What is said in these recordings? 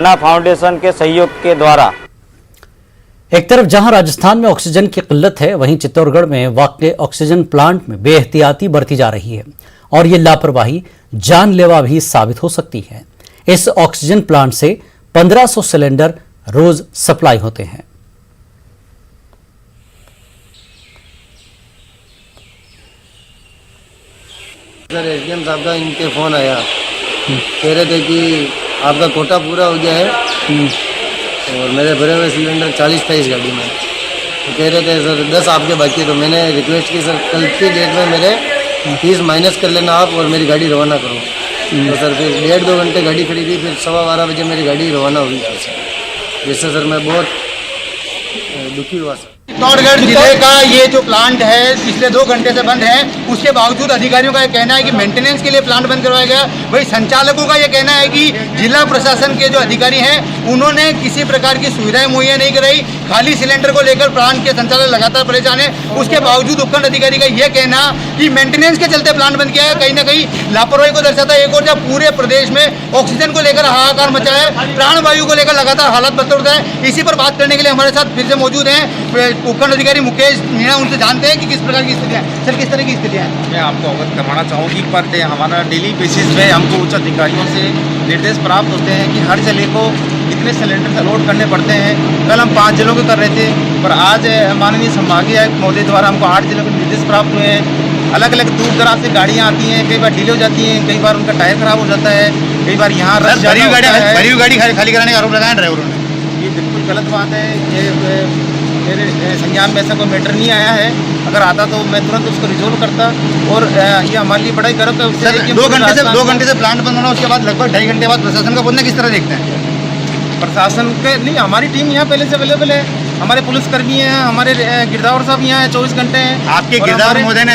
अन्ना foundation के सहयोग के द्वारा एक तरफ जहां राजस्थान में ऑक्सीजन की किल्लत है, वहीं चित्तौड़गढ़ में वाक़ ऑक्सीजन प्लांट में बेएहतियाती बरती जा रही है और ये लापरवाही जानलेवा भी साबित हो सकती है। इस ऑक्सीजन प्लांट से 1500 सिलेंडर रोज सप्लाई होते हैं। सर एसडीएम साहब का इनके फ़ोन आया, कह रहे थे कि आपका कोटा पूरा हो गया है और मेरे भरे हुए सिलेंडर 40 था इस गाड़ी में। तो कह रहे थे सर 10 आपके बाकी। तो मैंने रिक्वेस्ट की, सर कल की डेट में मेरे 30 माइनस कर लेना आप और मेरी गाड़ी रवाना करो। तो सर फिर 1.5-2 घंटे गाड़ी खड़ी थी, फिर 12:15 बजे मेरी गाड़ी रवाना हुई सर। जिससे सर मैं बहुत दुखी हुआ सर। चित्तौड़गढ़ जिले का ये जो प्लांट है पिछले 2 घंटे से बंद है, उसके बावजूद अधिकारियों का ये कहना है कि मेंटेनेंस के लिए प्लांट बंद करवाया गया। वही संचालकों का ये कहना है कि जिला प्रशासन के जो अधिकारी हैं उन्होंने किसी प्रकार की सुविधाएं मुहैया नहीं कराई। खाली सिलेंडर को लेकर प्लांट के संचालक लगातार परेशान है। उसके बावजूद उपखंड अधिकारी का ये कहना कि मेंटेनेंस के चलते प्लांट बंद किया है, कहीं ना कहीं लापरवाही को दर्शाता है। एक और जब पूरे प्रदेश में ऑक्सीजन को लेकर हाहाकार मचा है, प्राणवायु को लेकर लगातार हालात बदतर होता है। इसी पर बात करने के लिए हमारे साथ फिर से मौजूद हैं उपखंड अधिकारी मुकेश मीणा। उनसे जानते हैं कि किस प्रकार की स्थितियाँ हैं। सर किस तरह की स्थितियाँ हैं? मैं आपको अवगत करवाना चाहूँगी पर हमारा डेली बेसिस पे हमको उच्च अधिकारियों से निर्देश प्राप्त होते हैं कि हर जिले को इतने सिलेंडर अलॉट करने पड़ते हैं। कल हम 5 जिलों के कर रहे थे, पर आज माननीय संभागीय आयुक्त महोदय द्वारा हमको 8 जिलों के निर्देश प्राप्त हुए हैं। अलग अलग दूर दराज से गाड़ियाँ आती हैं, कई बार डिले हो जाती हैं, कई बार उनका टायर खराब हो जाता है, कई बार यहाँ भरी हुई गाड़ी खाली कराने का आरोप लगाया ड्राइवरों ने। ये बिल्कुल गलत बात है। ये मेरे संज्ञान में ऐसा कोई मैटर नहीं आया है। अगर आता तो मैं तुरंत उसको रिजोल्व करता और ये हमारे लिए बड़ा ही गर्व है। 2 घंटे से प्लांट बंद होना, उसके बाद लगभग 2.5 घंटे बाद प्रशासन का बोलना किस तरह देखते हैं? प्रशासन के नहीं, हमारी टीम यहाँ पहले से अवेलेबल है। हमारे पुलिसकर्मी हैं, हमारे गिरदावर साहब यहाँ हैं, 24 घंटे हैं। आपके गिरदावर महोदय ने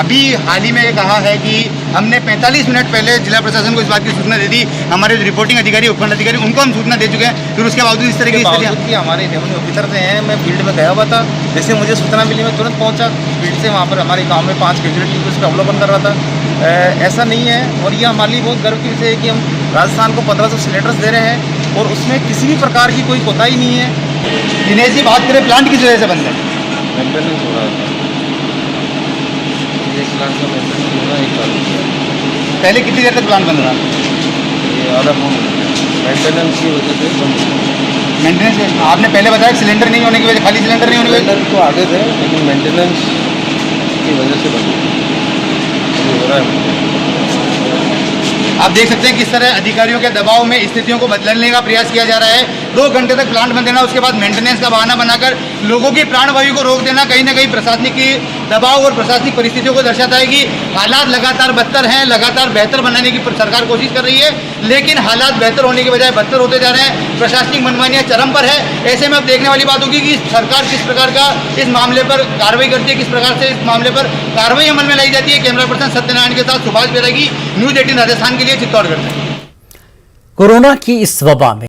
अभी हाल ही में ये कहा है कि हमने 45 मिनट पहले जिला प्रशासन को इस बात की सूचना दे दी। हमारे जो रिपोर्टिंग अधिकारी उपखंड अधिकारी उनको हम सूचना दे चुके हैं, फिर उसके बावजूद इस तरह की स्थिति हमारे रेवेन्यू ऑफिसर से हैं। मैं फील्ड में गया हुआ था, जैसे मुझे सूचना मिली मैं तुरंत पहुँचा फील्ड से। वहाँ पर हमारे गाँव में 5 कैजुअलिटी उसका अवलोकन कर रहा था। ऐसा नहीं है और ये हमारे लिए बहुत गर्व की विषय है कि हम राजस्थान को 1500 सिलेंडर्स दे रहे हैं और उसमें किसी भी प्रकार की कोई कोताही नहीं है। दिनेश जी, बात करें प्लांट किस वजह से बंद है? मेंटेनेंस हो रहा था, एक प्लांट का मेंटेनेंस हो रहा है, 1 साल पहले कितनी देर तक प्लांट बंद रहा? ये आधा फोन मेंटेनेंस की वजह से बंद हुआ। मेंटेनेंस आपने पहले बताया सिलेंडर नहीं होने की वजह, खाली सिलेंडर नहीं होने की वजह। सिलेंडर तो आगे थे लेकिन मेंटेनेंस की वजह से बंद हो रहा है। आप देख सकते हैं किस तरह अधिकारियों के दबाव में स्थितियों को बदलने का प्रयास किया जा रहा है। 2 घंटे तक प्लांट बंद देना, उसके बाद मेंटेनेंस का बहाना बनाकर लोगों की प्राणवायु को रोक देना कहीं ना कहीं प्रशासनिक की दबाव और प्रशासनिक परिस्थितियों को दर्शाता है कि हालात लगातार बदतर हैं। लगातार बेहतर बनाने की सरकार कोशिश कर रही है, लेकिन हालात बेहतर होने के बजाय बदतर होते जा रहे हैं। प्रशासनिक मनमानियाँ चरम पर है। ऐसे में अब देखने वाली बात होगी कि सरकार किस प्रकार का इस मामले पर कार्रवाई करती है, किस प्रकार से इस मामले पर कार्रवाई अमल में लाई जाती है। कैमरा पर्सन सत्यनारायण के साथ सुभाष बेरागी, न्यूज़ 18 राजस्थान के लिए चित्तौड़गढ़ से। कोरोना की इस वबा में